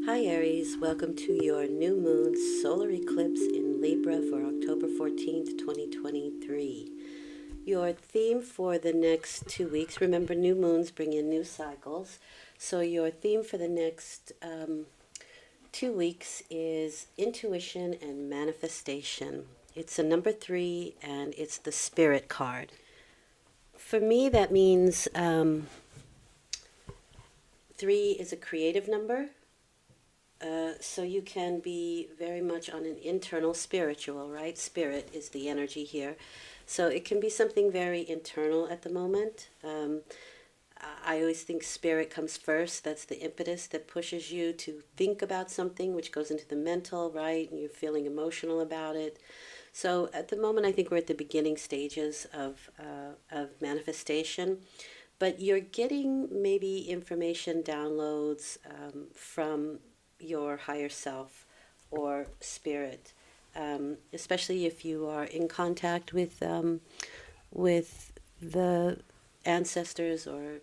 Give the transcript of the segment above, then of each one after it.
Hi Aries, welcome to your new moon solar eclipse in Libra for October 14th, 2023. Your theme for the next 2 weeks, remember new moons bring in new cycles, so your theme for the next 2 weeks is intuition and manifestation. It's a number 3 and it's the spirit card. For me, that means 3 is a creative number. So you can be very much on an internal spiritual, right? Spirit is the energy here. So it can be something very internal at the moment. I always think spirit comes first. That's the impetus that pushes you to think about something, which goes into the mental, right? And you're feeling emotional about it. So at the moment, I think we're at the beginning stages of manifestation. But you're getting maybe information downloads from your higher self or spirit, especially if you are in contact with the ancestors or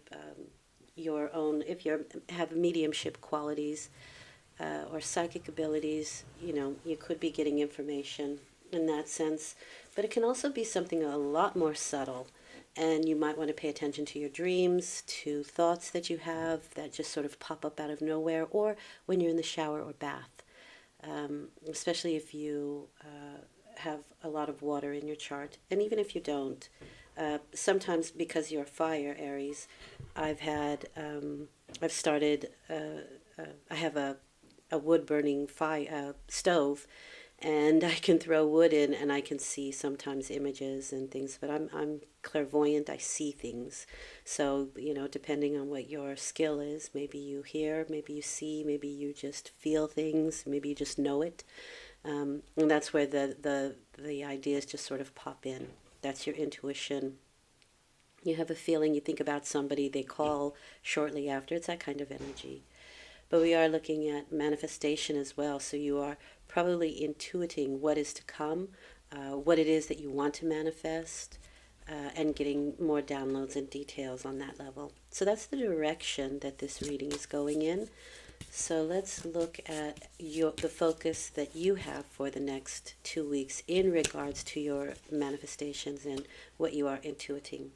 your own, if you have mediumship qualities or psychic abilities, you could be getting information in that sense. But it can also be something a lot more subtle. And you might want to pay attention to your dreams, to thoughts that you have that just sort of pop up out of nowhere, or when you're in the shower or bath, especially if you have a lot of water in your chart. And even if you don't, sometimes because you're fire, Aries, I've had, I've started, I have a wood burning fire stove, and I can throw wood in and I can see sometimes images and things, but I'm clairvoyant. I see things. So, depending on what your skill is, maybe you hear, maybe you see, maybe you just feel things, maybe you just know it. And that's where the ideas just sort of pop in. That's your intuition. You have a feeling, you think about somebody, they call shortly after. It's that kind of energy. But we are looking at manifestation as well. So you are probably intuiting what is to come, what it is that you want to manifest, and getting more downloads and details on that level. So that's the direction that this reading is going in. So let's look at the focus that you have for the next 2 weeks in regards to your manifestations and what you are intuiting.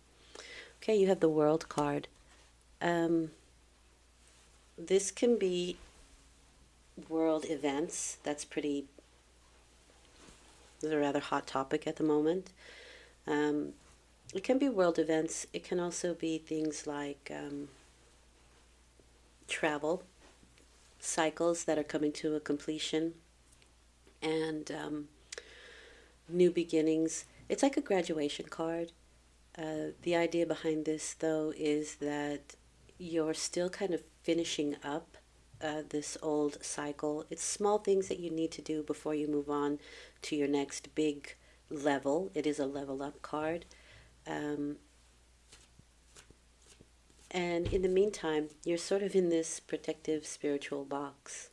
Okay, you have the World card. This can be world events. That's a rather hot topic at the moment. It can be world events. It can also be things like travel, cycles that are coming to a completion, and new beginnings. It's like a graduation card. The idea behind this, though, is that you're still kind of finishing up this old cycle. It's small things that you need to do before you move on to your next big level. It is a level up card. And in the meantime, you're sort of in this protective spiritual box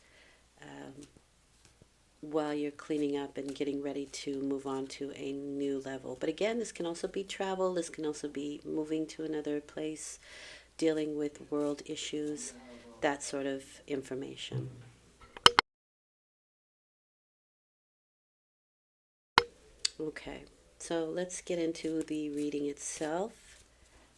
while you're cleaning up and getting ready to move on to a new level. But again, this can also be travel. This can also be moving to another place, dealing with world issues, that sort of information. Okay, so let's get into the reading itself,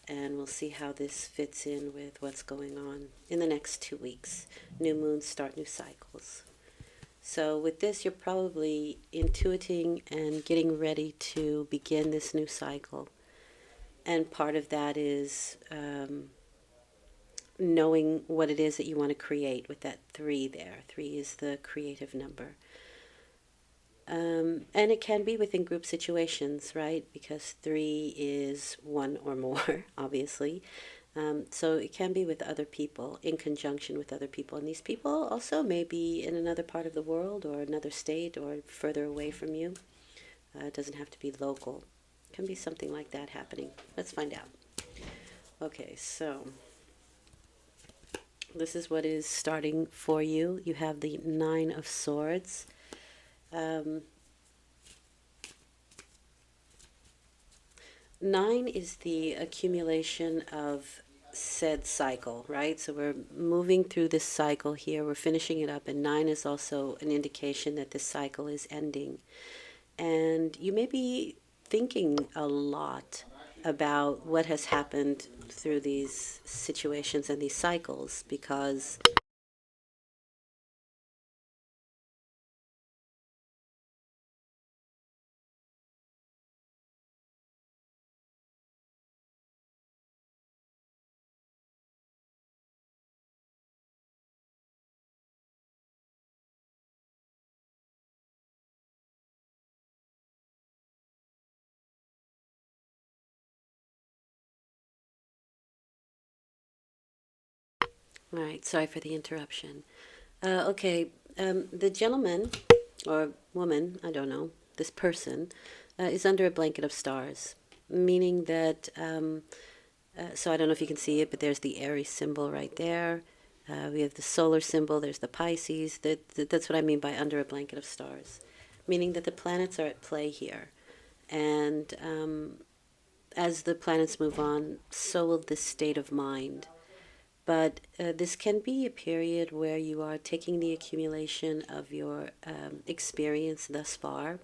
and we'll see how this fits in with what's going on in the next 2 weeks. New moons start new cycles. So with this, you're probably intuiting and getting ready to begin this new cycle. And part of that is knowing what it is that you want to create with that 3 there. 3 is the creative number. And it can be within group situations, right? Because 3 is 1 or more, obviously. So it can be with other people, in conjunction with other people. And these people also may be in another part of the world or another state or further away from you. It doesn't have to be local. It can be something like that happening. Let's find out. Okay, so this is what is starting for you. You have the 9 of Swords. 9 is the accumulation of said cycle, right? So we're moving through this cycle here. We're finishing it up, and 9 is also an indication that this cycle is ending. And you may be thinking a lot about what has happened through these situations and these cycles because all right, sorry for the interruption. Okay, the gentleman or woman, I don't know, this person is under a blanket of stars, meaning that, so I don't know if you can see it, but there's the Aries symbol right there. We have the solar symbol, there's the Pisces. That's what I mean by under a blanket of stars, meaning that the planets are at play here. And as the planets move on, so will this state of mind. But this can be a period where you are taking the accumulation of your experience thus far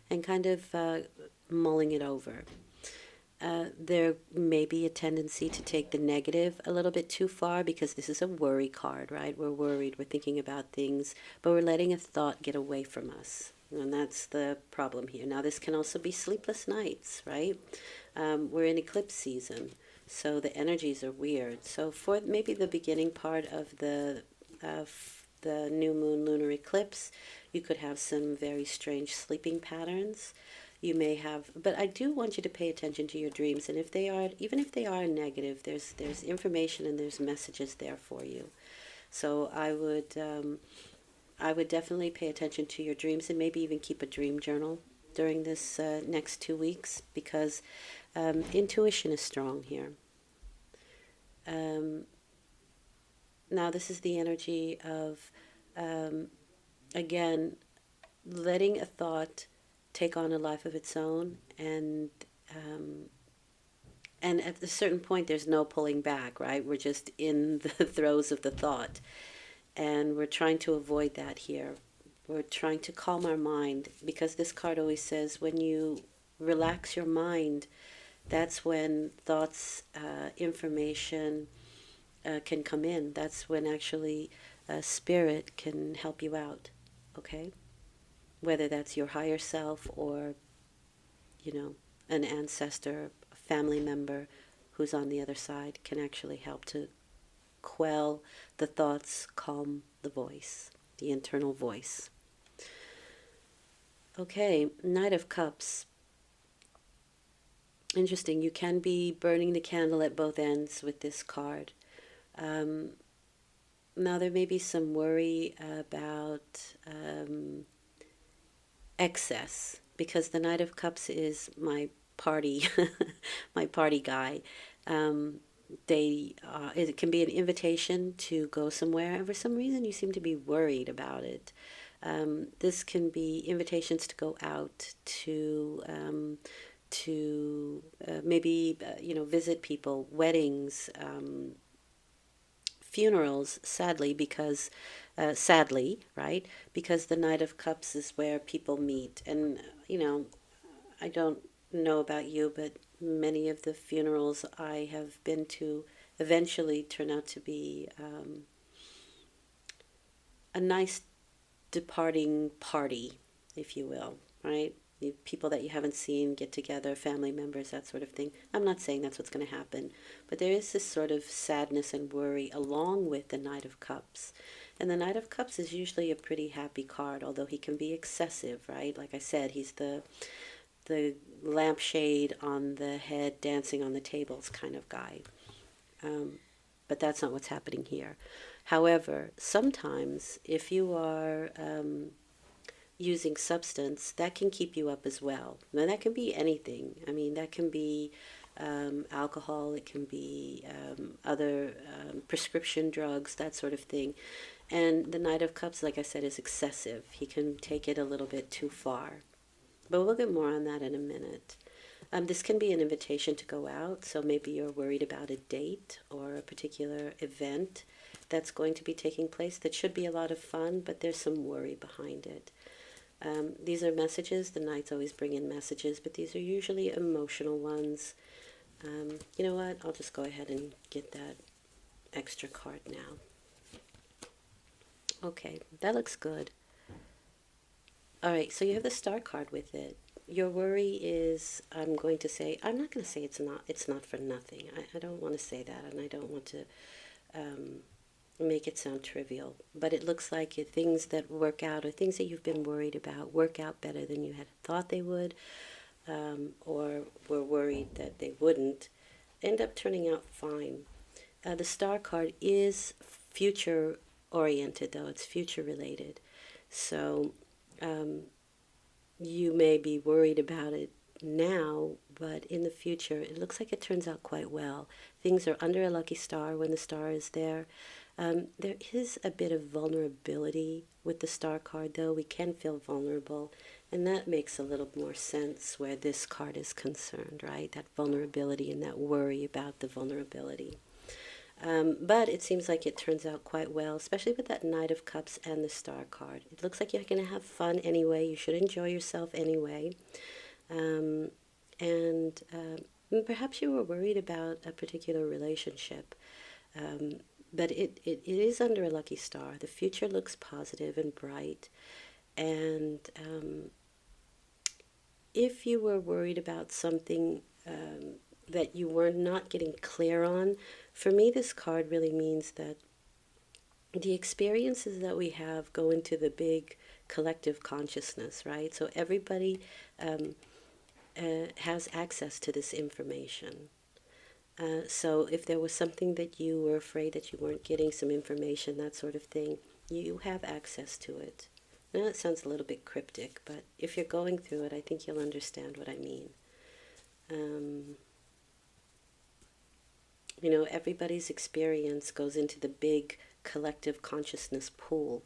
and kind of mulling it over. There may be a tendency to take the negative a little bit too far because this is a worry card, right? We're worried, we're thinking about things, but we're letting a thought get away from us. And that's the problem here. Now, this can also be sleepless nights, right? We're in eclipse season, so the energies are weird. So for maybe the beginning part of the new moon lunar eclipse, you could have some very strange sleeping patterns. You may have, but I do want you to pay attention to your dreams, and if they are, even if they are negative, there's information and there's messages there for you. So I would definitely pay attention to your dreams and maybe even keep a dream journal during this next 2 weeks because intuition is strong here. Um, Now, this is the energy of, again, letting a thought take on a life of its own, um, and at a certain point, there's no pulling back, right? We're just in the throes of the thought, and we're trying to avoid that here. We're trying to calm our mind because this card always says when you relax your mind, that's when thoughts, information, can come in. That's when actually spirit can help you out, okay? Whether that's your higher self or, you know, an ancestor, a family member who's on the other side can actually help to quell the thoughts, calm the voice, the internal voice. Okay, Knight of Cups. Interesting. You can be burning the candle at both ends with this card. Um, Now, there may be some worry about excess because the Knight of Cups is my party, my party guy. Um, it can be an invitation to go somewhere, and for some reason, you seem to be worried about it. This can be invitations to go out to maybe visit people, weddings. Funerals, sadly, right? Because the Knight of Cups is where people meet. And, I don't know about you, but many of the funerals I have been to eventually turn out to be a nice departing party, if you will, right? People that you haven't seen get together, family members, that sort of thing. I'm not saying that's what's going to happen, but there is this sort of sadness and worry along with the Knight of Cups. And the Knight of Cups is usually a pretty happy card, although he can be excessive, right? Like I said, he's the lampshade on the head, dancing on the tables kind of guy. Um, but that's not what's happening here. However, sometimes if you are using substance, that can keep you up as well. Now, that can be anything. I mean, that can be alcohol, it can be other prescription drugs, that sort of thing. And the Knight of Cups, like I said, is excessive. He can take it a little bit too far. But we'll get more on that in a minute. This can be an invitation to go out, so maybe you're worried about a date or a particular event that's going to be taking place that should be a lot of fun, but there's some worry behind it. These are messages. The Knights always bring in messages, but these are usually emotional ones. You know what? I'll just go ahead and get that extra card now. Okay, that looks good. All right, so you have the Star card with it. Your worry is, I'm not going to say it's not for nothing. I don't want to say that, and I don't want to make it sound trivial, but it looks like things that work out or things that you've been worried about work out better than you had thought they would, or were worried that they wouldn't, end up turning out fine. The Star card is future oriented, though. It's future related. So you may be worried about it now, but in the future, it looks like it turns out quite well. Things are under a lucky star when the star is there. There is a bit of vulnerability with the Star card, though. We can feel vulnerable, and that makes a little more sense where this card is concerned, right? That vulnerability and that worry about the vulnerability. But it seems like it turns out quite well, especially with that Knight of Cups and the Star card. It looks like you're going to have fun anyway. You should enjoy yourself anyway. And perhaps you were worried about a particular relationship. But it is under a lucky star. The future looks positive and bright. And if you were worried about something that you were not getting clear on, for me this card really means that the experiences that we have go into the big collective consciousness, right? So everybody has access to this information. So if there was something that you were afraid that you weren't getting some information, that sort of thing, you have access to it. Now it sounds a little bit cryptic, but if you're going through it, I think you'll understand what I mean. You know, everybody's experience goes into the big collective consciousness pool.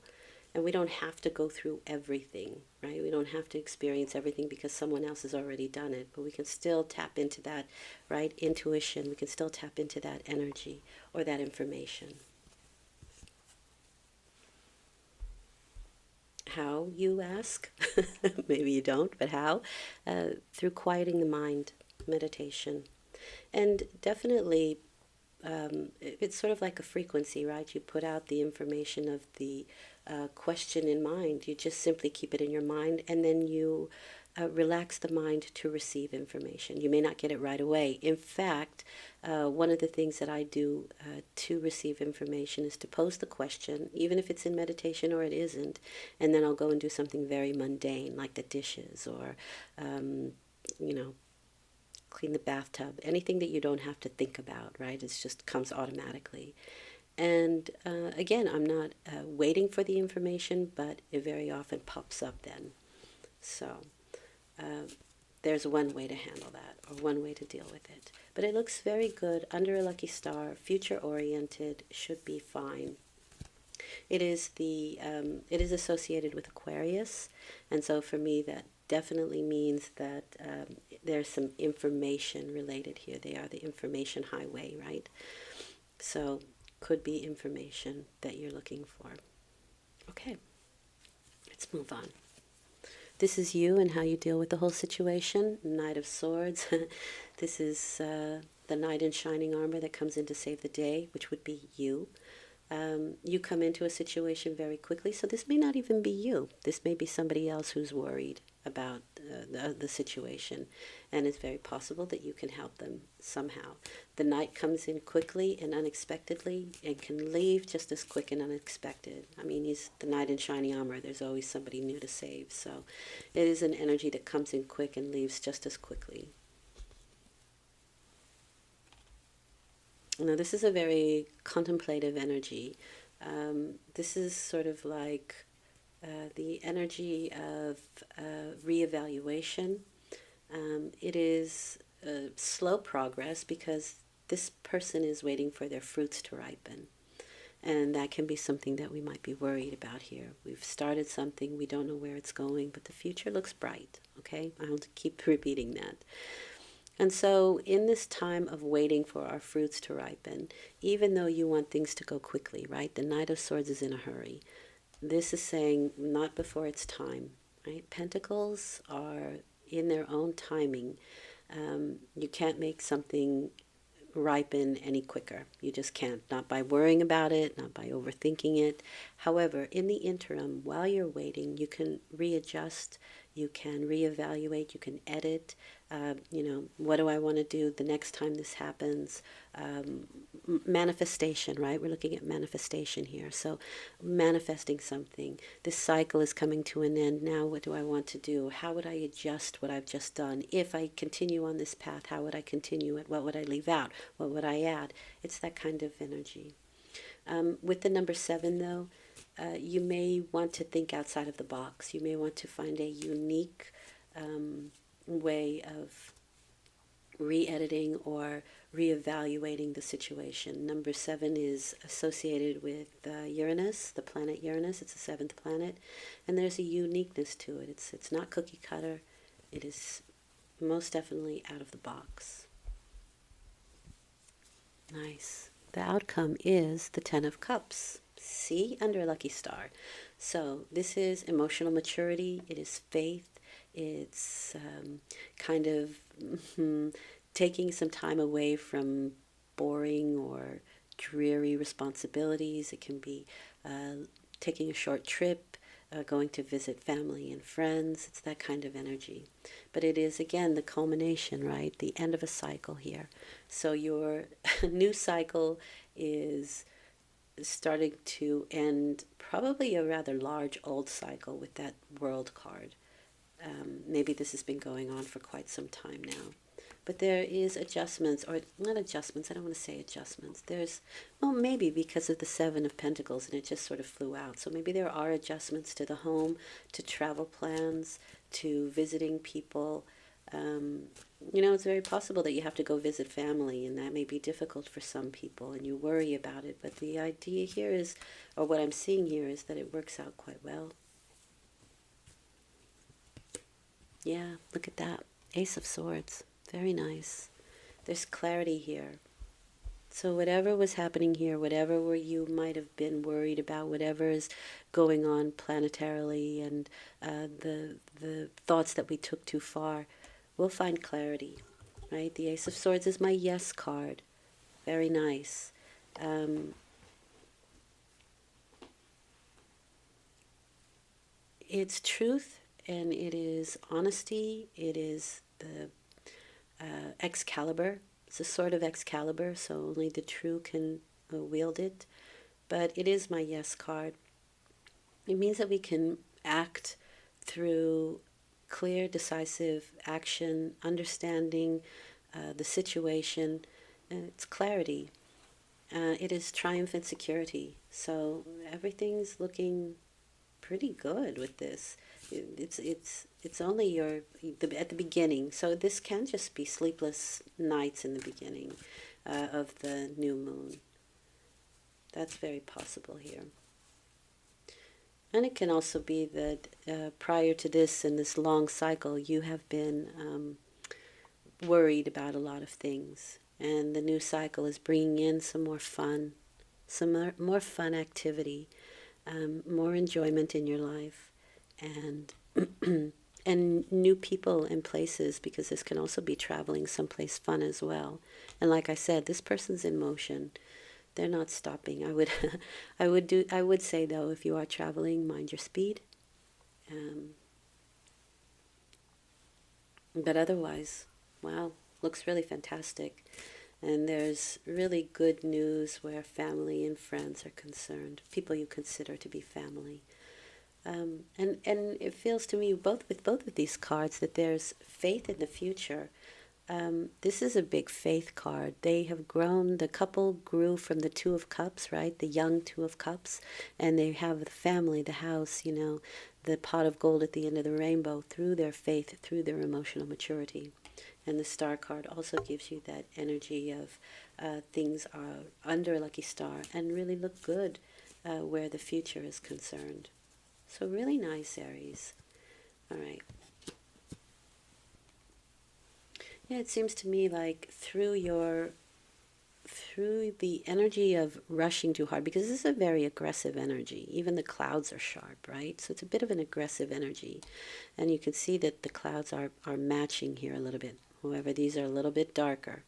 And we don't have to go through everything, right? We don't have to experience everything because someone else has already done it. But we can still tap into that, right? Intuition. We can still tap into that energy or that information. How, you ask? Maybe you don't, but how? Through quieting the mind, meditation. And definitely it's sort of like a frequency, right? You put out the information of the question in mind. You just simply keep it in your mind, and then you relax the mind to receive information. You may not get it right away. In fact, one of the things that I do to receive information is to pose the question, even if it's in meditation or it isn't, and then I'll go and do something very mundane, like the dishes or, you know, clean the bathtub, anything that you don't have to think about, right? It just comes automatically. And again, I'm not waiting for the information, but it very often pops up then. So there's one way to handle that, or one way to deal with it. But it looks very good, under a lucky star, future-oriented, should be fine. It is associated with Aquarius, and so for me that definitely means that there's some information related here. They are the information highway, right? So could be information that you're looking for. Okay, let's move on. This is you and how you deal with the whole situation. Knight of Swords. This is the knight in shining armor that comes in to save the day, which would be you. You come into a situation very quickly, so this may not even be you. This may be somebody else who's worried about the situation, and it's very possible that you can help them somehow. The knight comes in quickly and unexpectedly and can leave just as quick and unexpected. I mean, he's the knight in shining armor. There's always somebody new to save, so it is an energy that comes in quick and leaves just as quickly. Now, this is a very contemplative energy. This is sort of like the energy of reevaluation. It is slow progress because this person is waiting for their fruits to ripen. And that can be something that we might be worried about here. We've started something, we don't know where it's going, but the future looks bright, okay? I'll keep repeating that. And so, in this time of waiting for our fruits to ripen, even though you want things to go quickly, right? The Knight of Swords is in a hurry. This is saying not before it's time, right? Pentacles are in their own timing. You can't make something ripen any quicker. You just can't. Not by worrying about it, not by overthinking it. However, in the interim, while you're waiting, you can readjust, you can reevaluate, you can edit. What do I want to do the next time this happens? Manifestation, right? We're looking at manifestation here. So, manifesting something. This cycle is coming to an end. Now, what do I want to do? How would I adjust what I've just done? If I continue on this path, how would I continue it? What would I leave out? What would I add? It's that kind of energy. With the number 7, though, you may want to think outside of the box. You may want to find a unique way of re-editing or re-evaluating the situation. Number 7 is associated with Uranus, the planet Uranus. It's the 7th planet, and there's a uniqueness to it. It's not cookie cutter. It is most definitely out of the box. Nice. The outcome is the 10 of Cups. See, under a lucky star. So this is emotional maturity. It is faith. It's kind of taking some time away from boring or dreary responsibilities. It can be taking a short trip, going to visit family and friends. It's that kind of energy. But it is, again, the culmination, right? The end of a cycle here. So your new cycle is starting to end probably a rather large old cycle with that World card. Maybe this has been going on for quite some time now. But there is adjustments, or not adjustments, I don't want to say adjustments. There's, well, maybe because of the 7 of Pentacles and it just sort of flew out. So maybe there are adjustments to the home, to travel plans, to visiting people. It's very possible that you have to go visit family, and that may be difficult for some people, and you worry about it. But the idea here is, or what I'm seeing here is that it works out quite well. Yeah, look at that. Ace of Swords. Very nice. There's clarity here. So whatever was happening here, whatever you might have been worried about, whatever is going on planetarily, and the thoughts that we took too far, we'll find clarity, right? The Ace of Swords is my yes card. Very nice. It's truth, and it is honesty. It is the Excalibur. It's a sword of Excalibur, so only the true can wield it. But it is my yes card. It means that we can act through clear, decisive action, understanding the situation. It's clarity. It is triumph and security. So everything's looking pretty good with this. It's only at the beginning, so this can just be sleepless nights in the beginning of the new moon. That's very possible here. And it can also be that prior to this, in this long cycle, you have been worried about a lot of things, and the new cycle is bringing in some more fun, some more fun activity, more enjoyment in your life, and and new people and places, because this can also be traveling someplace fun as well. And like I said, this person's in motion. They're not stopping. I would say though, if you are traveling, mind your speed. But otherwise, wow, looks really fantastic. And there's really good news where family and friends are concerned, people you consider to be family. And it feels to me, with both of these cards, that there's faith in the future. This is a big faith card. They have grown, the couple grew from the 2 of Cups, right? The young 2 of Cups. And they have the family, the house, the pot of gold at the end of the rainbow, through their faith, through their emotional maturity. And the Star card also gives you that energy of things are under a lucky star and really look good where the future is concerned. So really nice, Aries. All right. Yeah, it seems to me like through the energy of rushing too hard, because this is a very aggressive energy. Even the clouds are sharp, right? So it's a bit of an aggressive energy. And you can see that the clouds are matching here a little bit. However, these are a little bit darker.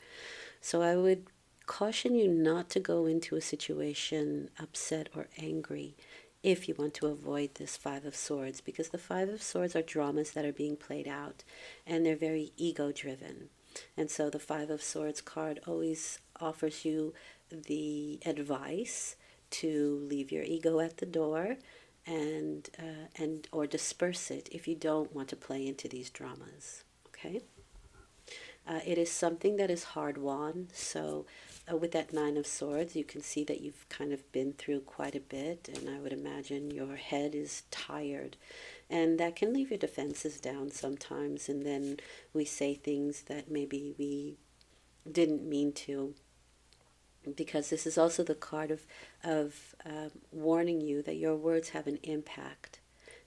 So I would caution you not to go into a situation upset or angry if you want to avoid this Five of Swords, because the Five of Swords are dramas that are being played out, and they're very ego-driven. And so the Five of Swords card always offers you the advice to leave your ego at the door and or disperse it if you don't want to play into these dramas. Okay? It is something that is hard won. So with that Nine of Swords, you can see that you've kind of been through quite a bit, and I would imagine your head is tired. And that can leave your defenses down sometimes, and then we say things that maybe we didn't mean to, because this is also the card of warning you that your words have an impact.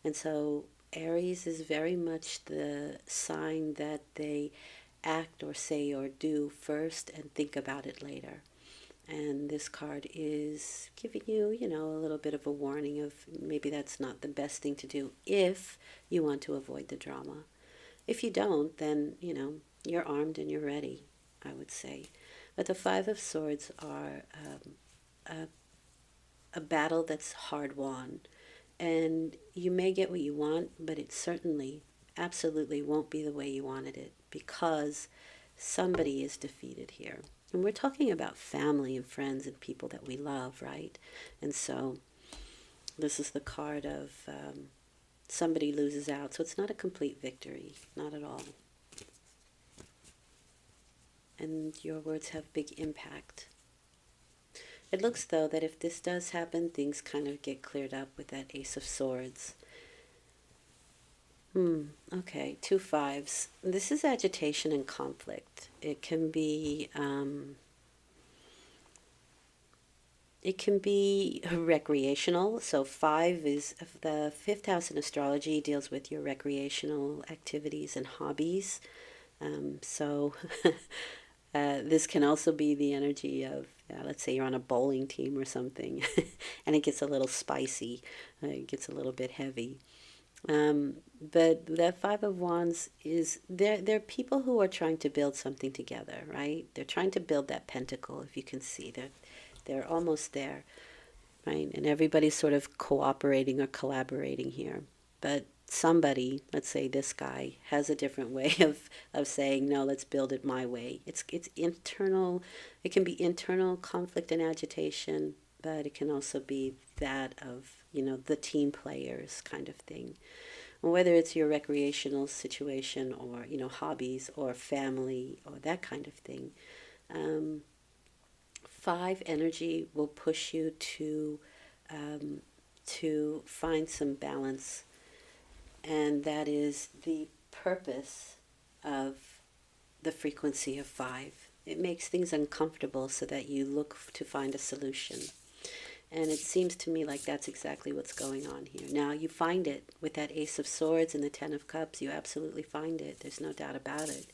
And so Aries is very much the sign that they act or say or do first and think about it later. And this card is giving you, a little bit of a warning of maybe that's not the best thing to do if you want to avoid the drama. If you don't, then, you're armed and you're ready, I would say. But the Five of Swords are a battle that's hard won. And you may get what you want, but it certainly, absolutely won't be the way you wanted it, because somebody is defeated here. And we're talking about family and friends and people that we love, right? And so this is the card of somebody loses out. So it's not a complete victory, not at all. And your words have big impact. It looks, though, that if this does happen, things kind of get cleared up with that Ace of Swords. Okay, 2 5s. This is agitation and conflict. It can be recreational. So 5 is the 5th house in astrology, deals with your recreational activities and hobbies. So this can also be the energy of, let's say you're on a bowling team or something, and it gets a little spicy, it gets a little bit heavy. But that Five of Wands is, they're people who are trying to build something together, right? They're trying to build that pentacle, if you can see. They're almost there, right? And everybody's sort of cooperating or collaborating here. But somebody, let's say this guy, has a different way of saying, no, let's build it my way. It's internal. It can be internal conflict and agitation, but it can also be that of, the team players kind of thing. Whether it's your recreational situation or, hobbies or family or that kind of thing. 5 energy will push you to find some balance, and that is the purpose of the frequency of 5. It makes things uncomfortable so that you look to find a solution. And it seems to me like that's exactly what's going on here. Now, you find it with that Ace of Swords and the Ten of Cups. You absolutely find it. There's no doubt about it.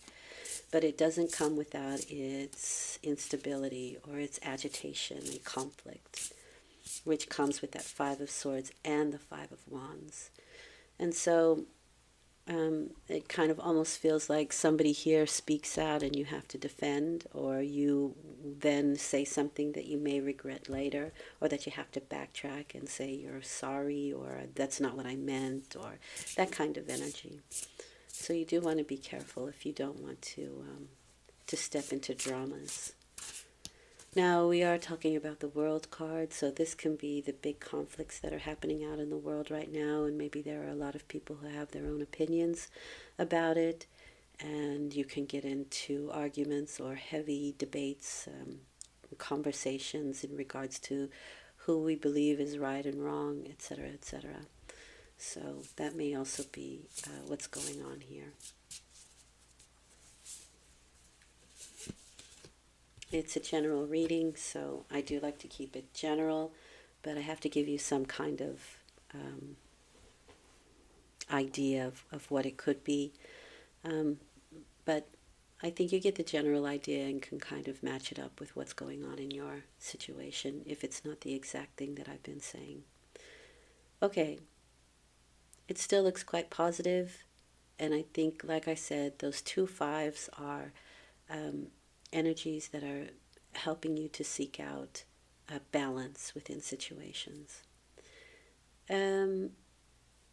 But it doesn't come without its instability or its agitation and conflict, which comes with that Five of Swords and the Five of Wands. And so it kind of almost feels like somebody here speaks out and you have to defend, or you then say something that you may regret later, or that you have to backtrack and say you're sorry, or that's not what I meant, or that kind of energy. So you do want to be careful if you don't want to step into dramas. Now, we are talking about the World card, so this can be the big conflicts that are happening out in the world right now, and maybe there are a lot of people who have their own opinions about it, and you can get into arguments or heavy debates, conversations in regards to who we believe is right and wrong, etc., etc. So that may also be what's going on here. It's a general reading, so I do like to keep it general, but I have to give you some kind of idea of what it could be. But I think you get the general idea and can kind of match it up with what's going on in your situation, if it's not the exact thing that I've been saying. Okay, it still looks quite positive, and I think, like I said, those 2 5s are energies that are helping you to seek out a balance within situations.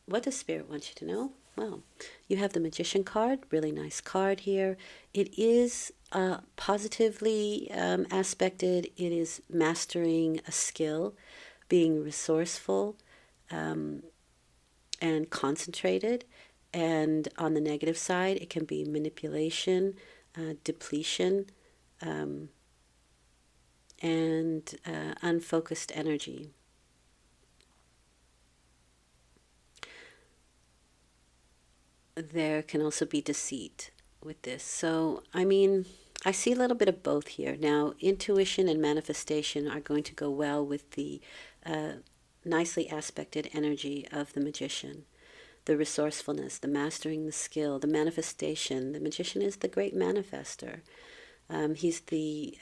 What does Spirit want you to know? Well, you have the Magician card, really nice card here. It is positively aspected. It is mastering a skill, being resourceful and concentrated. And on the negative side, it can be manipulation, depletion, and unfocused energy. There can also be deceit with this. So, I mean, I see a little bit of both here. Now, intuition and manifestation are going to go well with the nicely aspected energy of the magician. The resourcefulness, the mastering the skill, the manifestation. The magician is the great manifester. He's the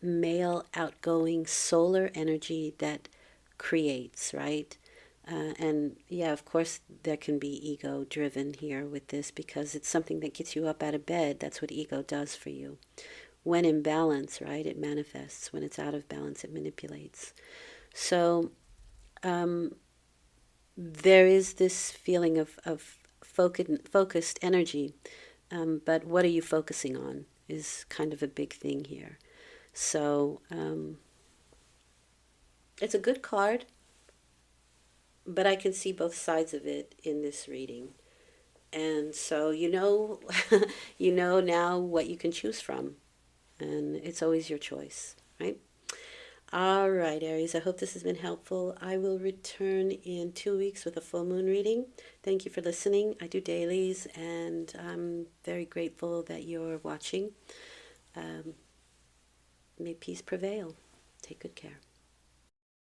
male outgoing solar energy that creates, right? And yeah, of course, there can be ego driven here with this because it's something that gets you up out of bed. That's what ego does for you. When in balance, right, it manifests. When it's out of balance, it manipulates. So there is this feeling of focused energy, but what are you focusing on is kind of a big thing here. So it's a good card, but I can see both sides of it in this reading. And so you know now what you can choose from, and it's always your choice, right? All right, Aries, I hope this has been helpful. I will return in 2 weeks with a full moon reading. Thank you for listening. I do dailies, and I'm very grateful that you're watching. May peace prevail. Take good care.